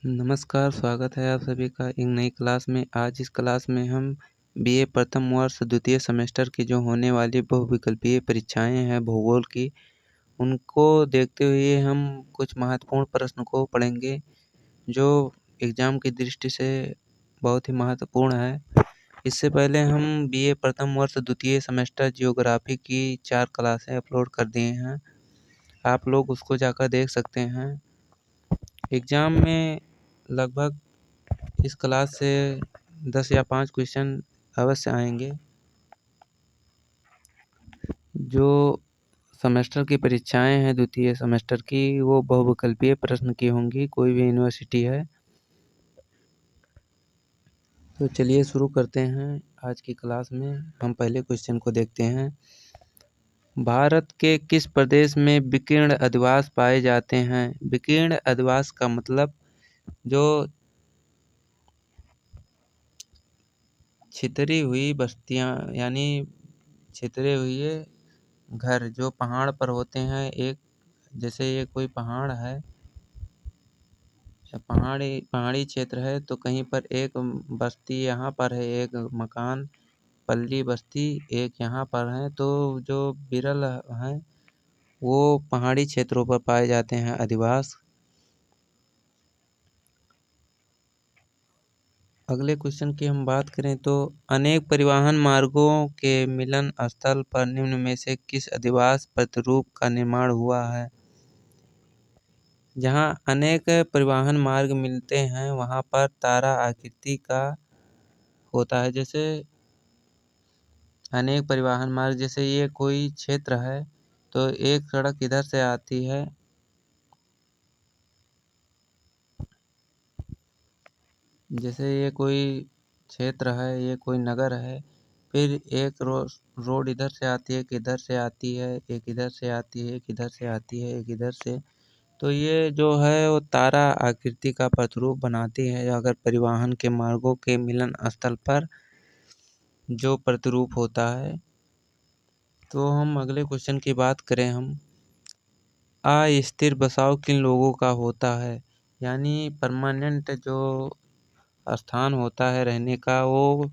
नमस्कार, स्वागत है आप सभी का एक नई क्लास में। आज इस क्लास में हम बीए प्रथम वर्ष द्वितीय सेमेस्टर की जो होने वाली बहुविकल्पीय परीक्षाएं हैं भूगोल की, उनको देखते हुए हम कुछ महत्वपूर्ण प्रश्न को पढ़ेंगे, जो एग्ज़ाम की दृष्टि से बहुत ही महत्वपूर्ण है। इससे पहले हम बीए प्रथम वर्ष द्वितीय सेमेस्टर जियोग्राफी की 4 क्लासें अपलोड कर दिए हैं। आप लोग उसको जाकर देख सकते हैं। एग्ज़ाम में लगभग इस क्लास से 10 या 5 क्वेश्चन अवश्य आएंगे। जो सेमेस्टर की परीक्षाएं हैं द्वितीय सेमेस्टर की, वो बहुविकल्पीय प्रश्न की होंगी, कोई भी यूनिवर्सिटी है। तो चलिए शुरू करते हैं आज की क्लास में। हम पहले क्वेश्चन को देखते हैं। भारत के किस प्रदेश में विकीर्ण अधिवास पाए जाते हैं? विकीर्ण अधिवास का मतलब जो छितरी हुई बस्तियां, यानी छितरे हुए घर जो पहाड़ पर होते हैं। एक जैसे ये कोई पहाड़ है, पहाड़ी क्षेत्र है, तो कहीं पर एक बस्ती यहाँ पर है, एक मकान पल्ली बस्ती एक यहाँ पर है, तो जो बिरल हैं वो पहाड़ी क्षेत्रों पर पाए जाते हैं अधिवास। अगले क्वेश्चन की हम बात करें तो अनेक परिवहन मार्गों के मिलन स्थल पर निम्न में से किस अधिवास प्रतिरूप का निर्माण हुआ है? जहाँ अनेक परिवहन मार्ग मिलते हैं वहाँ पर तारा आकृति का होता है। जैसे अनेक परिवहन मार्ग, जैसे ये कोई क्षेत्र है तो एक सड़क इधर से आती है, जैसे ये कोई क्षेत्र है, ये कोई नगर है, फिर एक रोड इधर से आती है, एक इधर से आती है, एक इधर से आती है, एक इधर से आती है, एक इधर से। तो ये जो है वो तारा आकृति का प्रतिरूप बनाती है, अगर परिवहन के मार्गों के मिलन स्थल पर जो प्रतिरूप होता है। तो हम अगले क्वेश्चन की बात करें, हम अस्थिर बसाव किन लोगों का होता है? यानी परमानेंट जो स्थान होता है रहने का, वो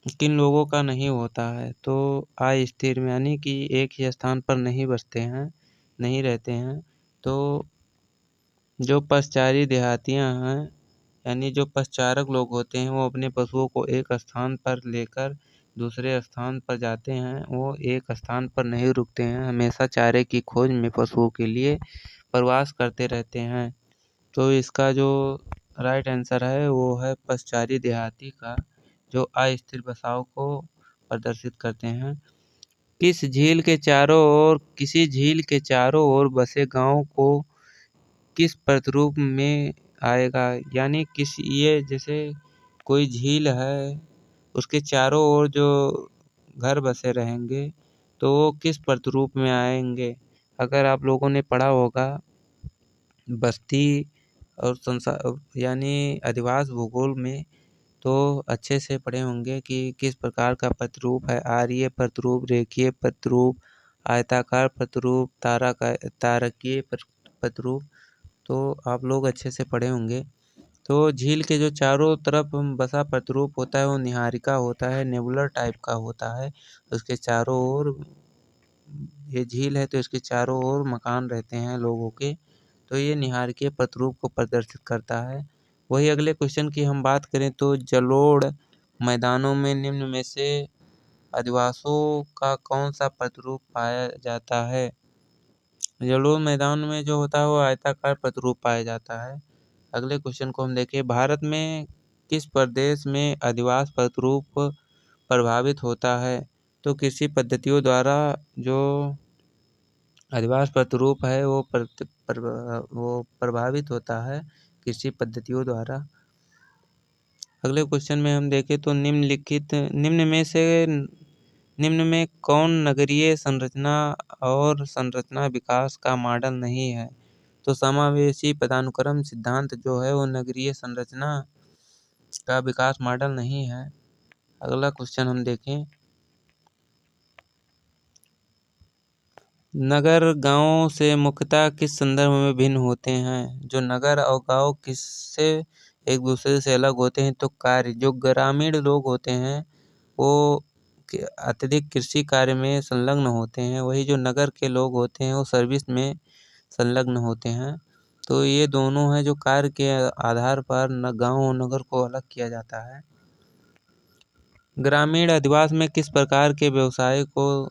किन लोगों का नहीं होता है? तो अस्थिर यानी कि एक ही स्थान पर नहीं बसते हैं, नहीं रहते हैं। तो जो पशचारी देहातियां हैं, यानी जो पशचारक लोग होते हैं, वो अपने पशुओं को एक स्थान पर लेकर दूसरे स्थान पर जाते हैं। वो एक स्थान पर नहीं रुकते हैं, हमेशा चारे की खोज में पशुओं के लिए प्रवास करते रहते हैं। तो इसका जो राइट आंसर है वो है पशचारी देहाती का, जो अस्थिर बसाव को प्रदर्शित करते हैं। किसी झील के चारों ओर बसे गांव को किस प्रतिरूप में आएगा? यानी ये जैसे कोई झील है, उसके चारों ओर जो घर बसे रहेंगे तो वो किस प्रतिरूप में आएंगे? अगर आप लोगों ने पढ़ा होगा बस्ती और यानी अधिवास भूगोल में, तो अच्छे से पढ़े होंगे कि किस प्रकार का प्रतिरूप है। आर्य प्रतिरूप, रेखीय प्रतिरूप, आयताकार प्रतिरूप, तारकीय प्रतिरूप। तो आप लोग अच्छे से पढ़े होंगे। तो झील के जो चारों तरफ बसा प्रतिरूप होता है वो निहारिका होता है, नेबुलर टाइप का होता है। उसके चारों ओर ये झील है तो इसके चारों ओर मकान रहते हैं लोगों के, तो ये निहारिकीय प्रतिरूप को प्रदर्शित करता है। वही अगले क्वेश्चन की हम बात करें तो जलोढ़ मैदानों में निम्न में से अधिवासों का कौन सा प्रतिरूप पाया जाता है? जलोढ़ मैदान में जो होता है वो आयताकार प्रतिरूप पाया जाता है। अगले क्वेश्चन को हम देखें, भारत में किस प्रदेश में अधिवास प्रतिरूप प्रभावित होता है? तो कृषि पद्धतियों द्वारा जो अधिवास प्रतिरूप है वो प्रभावित होता है कृषि पद्धतियों द्वारा। अगले क्वेश्चन में हम देखें तो निम्न में कौन नगरीय संरचना और संरचना विकास का मॉडल नहीं है? तो समावेशी पदानुक्रम सिद्धांत जो है वो नगरीय संरचना का विकास मॉडल नहीं है। अगला क्वेश्चन हम देखें, नगर गाँव से मुख्यतः किस संदर्भ में भिन्न होते हैं? जो नगर और गाँव किससे एक दूसरे से अलग होते हैं? तो कार्य, जो ग्रामीण लोग होते हैं वो अत्यधिक कृषि कार्य में संलग्न होते हैं, वही जो नगर के लोग होते हैं वो सर्विस में संलग्न होते हैं। तो ये दोनों हैं जो कार्य के आधार पर गाँव और नगर को अलग किया जाता है। ग्रामीण अधिवास में किस प्रकार के व्यवसाय को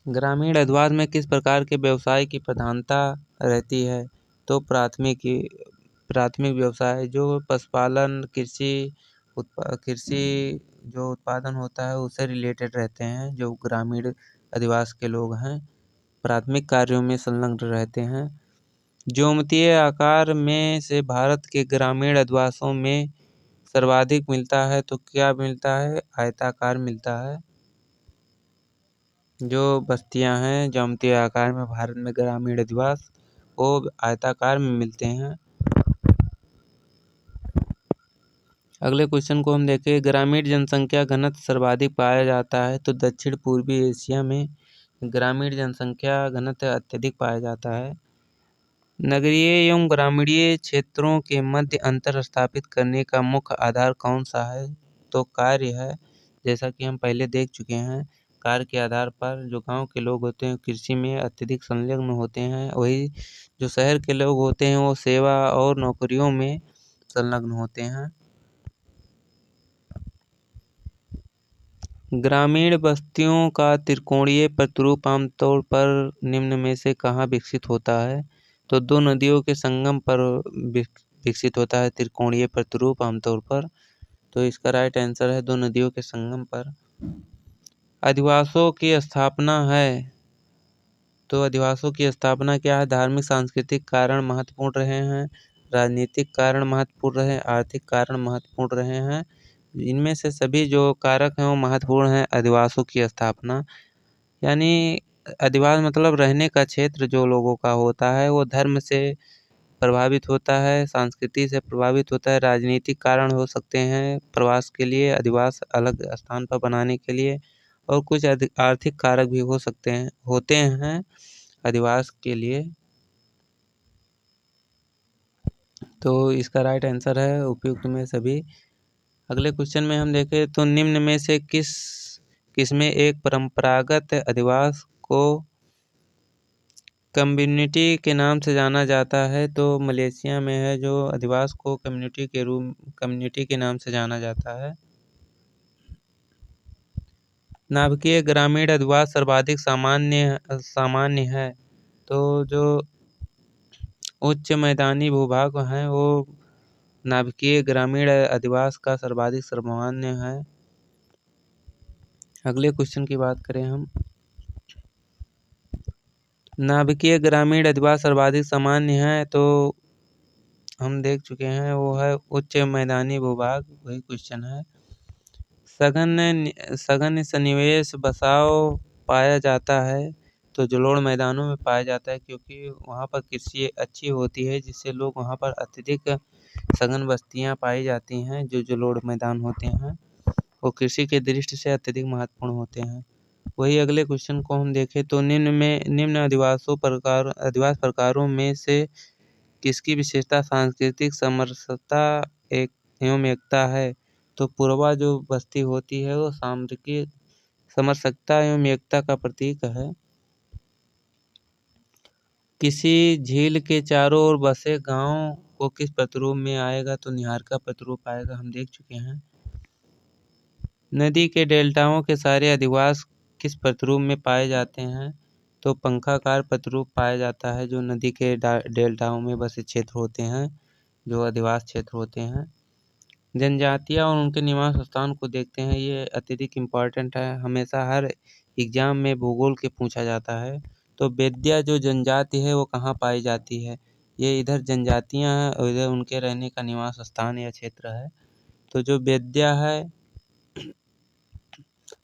ग्रामीण अधिवास में किस प्रकार के व्यवसाय की प्रधानता रहती है? तो प्राथमिक व्यवसाय जो पशुपालन, कृषि जो उत्पादन होता है उससे रिलेटेड रहते हैं। जो ग्रामीण अधिवास के लोग हैं प्राथमिक कार्यों में संलग्न रहते हैं। ज्यामितीय आकार में से भारत के ग्रामीण अधिवासों में सर्वाधिक मिलता है तो क्या मिलता है? आयताकार मिलता है। जो बस्तियां हैं ज्यामितीय आकार में भारत में ग्रामीण अधिवास वो आयताकार में मिलते हैं। अगले क्वेश्चन को हम देखें, ग्रामीण जनसंख्या घनत्व सर्वाधिक पाया जाता है तो दक्षिण पूर्वी एशिया में ग्रामीण जनसंख्या घनत्व अत्यधिक पाया जाता है। नगरीय एवं ग्रामीण क्षेत्रों के मध्य अंतर स्थापित करने का मुख्य आधार कौन सा है? तो कार्य है। जैसा कि हम पहले देख चुके हैं, कार्य के आधार पर जो गांव के लोग होते हैं कृषि में अत्यधिक संलग्न होते हैं, वही जो शहर के लोग होते हैं वो सेवा और नौकरियों में संलग्न होते हैं। ग्रामीण बस्तियों का त्रिकोणीय प्रतिरूप आमतौर पर निम्न में से कहाँ विकसित होता है? तो दो नदियों के संगम पर विकसित होता है त्रिकोणीय प्रतिरूप आमतौर पर। तो इसका राइट आंसर है दो नदियों के संगम पर। अधिवासों की स्थापना है तो अधिवासों की स्थापना क्या है? धार्मिक सांस्कृतिक कारण महत्वपूर्ण रहे हैं, राजनीतिक कारण महत्वपूर्ण रहे, आर्थिक कारण महत्वपूर्ण रहे हैं। इनमें से सभी जो कारक हैं वो महत्वपूर्ण हैं अधिवासों की स्थापना। यानी अधिवास मतलब रहने का क्षेत्र जो लोगों का होता है वो धर्म से प्रभावित होता है, संस्कृति से प्रभावित होता है, राजनीतिक कारण हो सकते हैं प्रवास के लिए, अधिवास अलग स्थान पर बनाने के लिए, और कुछ आर्थिक कारक भी होते हैं अधिवास के लिए। तो इसका राइट आंसर है उपयुक्त में सभी। अगले क्वेश्चन में हम देखें तो निम्न में से किसमें एक परंपरागत अधिवास को कम्युनिटी के नाम से जाना जाता है? तो मलेशिया में है जो अधिवास को कम्युनिटी के नाम से जाना जाता है। नाभिकीय ग्रामीण अधिवास सर्वाधिक सामान्य है तो जो उच्च मैदानी भूभाग हैं वो नाभिकीय ग्रामीण अधिवास का सर्वाधिक सामान्य है। अगले क्वेश्चन की बात करें हम, नाभिकीय ग्रामीण अधिवास सर्वाधिक सामान्य है तो हम देख चुके हैं वो है उच्च मैदानी भूभाग, वही क्वेश्चन है। सघन सन्निवेश बसाव पाया जाता है तो जलोढ़ मैदानों में पाया जाता है क्योंकि वहाँ पर कृषि अच्छी होती है जिससे लोग वहाँ पर अत्यधिक सघन बस्तियाँ पाई जाती हैं। जो जलोढ़ मैदान होते हैं वो कृषि के दृष्टि से अत्यधिक महत्वपूर्ण होते हैं। वही अगले क्वेश्चन को हम देखें तो निम्न अधिवास प्रकारों में से किसकी विशेषता सांस्कृतिक समरसता एवं एकता है? तो पूर्वा जो बस्ती होती है वो सामरिक समरसता एवं एकता का प्रतीक है। किसी झील के चारों ओर बसे गांव को किस प्रतिरूप में आएगा? तो निहार का प्रतिरूप आएगा, हम देख चुके हैं। नदी के डेल्टाओं के सारे अधिवास किस प्रतिरूप में पाए जाते हैं? तो पंखाकार प्रतिरूप पाया जाता है जो नदी के डेल्टाओं में बसे क्षेत्र होते हैं, जो अधिवास क्षेत्र होते हैं। जनजातियाँ और उनके निवास स्थान को देखते हैं, ये अत्यधिक इम्पॉर्टेंट है, हमेशा हर एग्जाम में भूगोल के पूछा जाता है। तो बेद्या जो जनजाति है वो कहाँ पाई जाती है? ये इधर जनजातियाँ हैं और इधर उनके रहने का निवास स्थान या क्षेत्र है। तो जो बेद्या है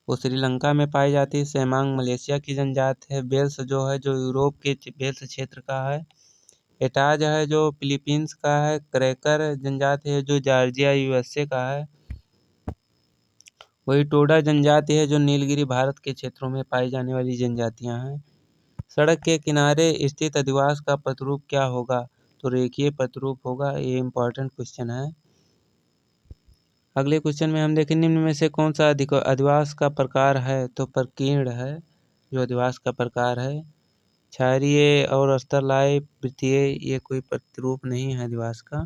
वो श्रीलंका में पाई जाती है। सेमांग मलेशिया की जनजाति है। बेल्स जो है जो यूरोप के बेल्स क्षेत्र का है। एटाज है जो फिलीपींस का है। क्रैकर जनजाति है जो जॉर्जिया यूएसए का है। वही टोडा जनजाति है जो नीलगिरी भारत के क्षेत्रों में पाई जाने वाली जनजातियां हैं। सड़क के किनारे स्थित अधिवास का प्रतिरूप क्या होगा? तो रेखीय प्रतिरूप होगा। ये इम्पोर्टेंट क्वेश्चन है। अगले क्वेश्चन में हम देखें निम्न में से कौन सा अधिवास का प्रकार है? तो प्रकीर्ण है जो अधिवास का प्रकार है। क्षारीय और स्तरलाय वृत्तीय ये कोई प्रतिरूप नहीं है अधिवास का।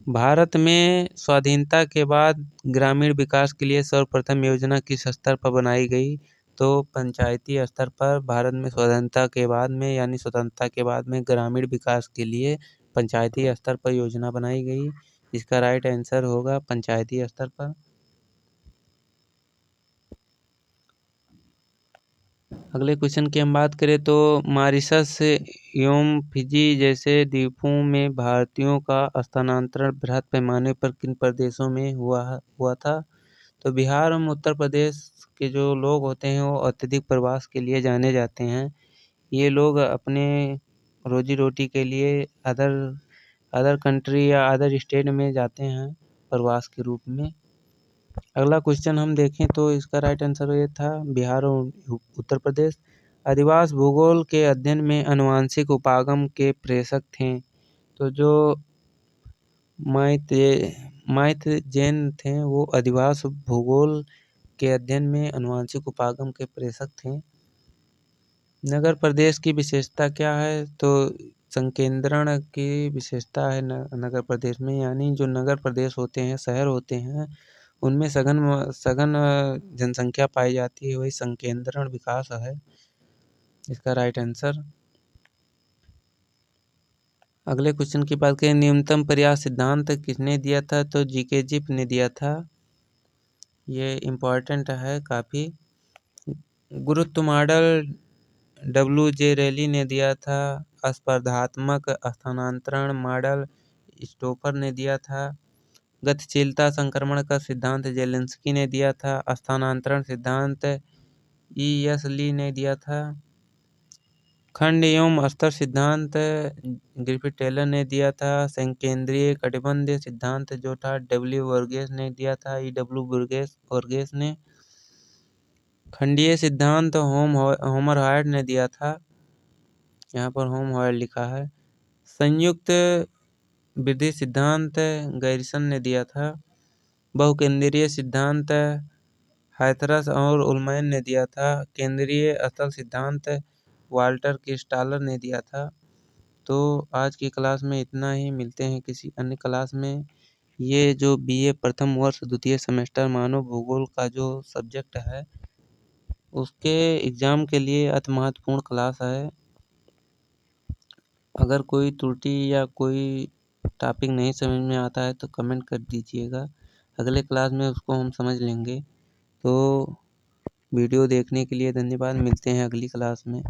भारत में स्वाधीनता के बाद ग्रामीण विकास के लिए सर्वप्रथम योजना किस स्तर पर बनाई गई? तो पंचायती स्तर पर भारत में स्वाधीनता के बाद में यानी स्वतंत्रता के बाद में ग्रामीण विकास के लिए पंचायती स्तर पर योजना बनाई गई। इसका राइट आंसर होगा पंचायती स्तर पर। अगले क्वेश्चन की हम बात करें तो मॉरिशस एवं फिजी जैसे द्वीपों में भारतीयों का स्थानांतरण बृहद पैमाने पर किन प्रदेशों में हुआ था? तो बिहार एवं उत्तर प्रदेश के जो लोग होते हैं वो अत्यधिक प्रवास के लिए जाने जाते हैं। ये लोग अपने रोजी रोटी के लिए अदर कंट्री या अदर स्टेट में जाते हैं प्रवास के रूप में। अगला क्वेश्चन हम देखें तो इसका राइट आंसर ये था बिहार और उत्तर प्रदेश। अधिवास भूगोल के अध्ययन में आनुवंशिक उपागम के प्रेषक थे। तो जो माइथजेन थे वो अधिवास भूगोल के अध्ययन में आनुवंशिक उपागम के प्रेषक थे। नगर प्रदेश की विशेषता क्या है? तो संकेंद्रण की विशेषता है नगर प्रदेश में, यानी जो नगर प्रदेश होते हैं, शहर होते हैं, उनमें सघन जनसंख्या पाई जाती है, वही संकेंद्रण विकास है इसका राइट आंसर। अगले क्वेश्चन की बात करें न्यूनतम प्रयास सिद्धांत किसने दिया था? तो जीके जिप ने दिया था। ये इम्पोर्टेंट है काफ़ी। गुरुत्व मॉडल डब्ल्यू.जे. रेली ने दिया था। स्पर्धात्मक स्थानांतरण मॉडल स्टोफर ने दिया था। गतिशीलता संक्रमण का सिद्धांत जेलेंस्की ने दिया था। स्थानांतरण सिद्धांत ई.एस. ली ने दिया था। खंड एवं स्तर सिद्धांत ग्रिफिथ टेलर ने दिया था। संकेंद्रीय कटिबंध सिद्धांत जो था डब्ल्यू वर्गेस ने दिया था, ई.डब्ल्यू. वर्गेस ने। खंडीय सिद्धांत होमर हॉयड ने दिया था, यहाँ पर होम हॉयड लिखा है। संयुक्त वृद्धि सिद्धांत गैरिसन ने दिया था। बहुकेंद्रीय सिद्धांत हाथरस और उल्मैन ने दिया था। केंद्रीय स्थल सिद्धांत वाल्टर क्रिस्टालर ने दिया था। तो आज की क्लास में इतना ही, मिलते हैं किसी अन्य क्लास में। ये जो बीए प्रथम वर्ष द्वितीय सेमेस्टर मानव भूगोल का जो सब्जेक्ट है उसके एग्ज़ाम के लिए अति महत्वपूर्ण क्लास है। अगर कोई त्रुटि या कोई टॉपिक नहीं समझ में आता है तो कमेंट कर दीजिएगा, अगले क्लास में उसको हम समझ लेंगे। तो वीडियो देखने के लिए धन्यवाद, मिलते हैं अगली क्लास में।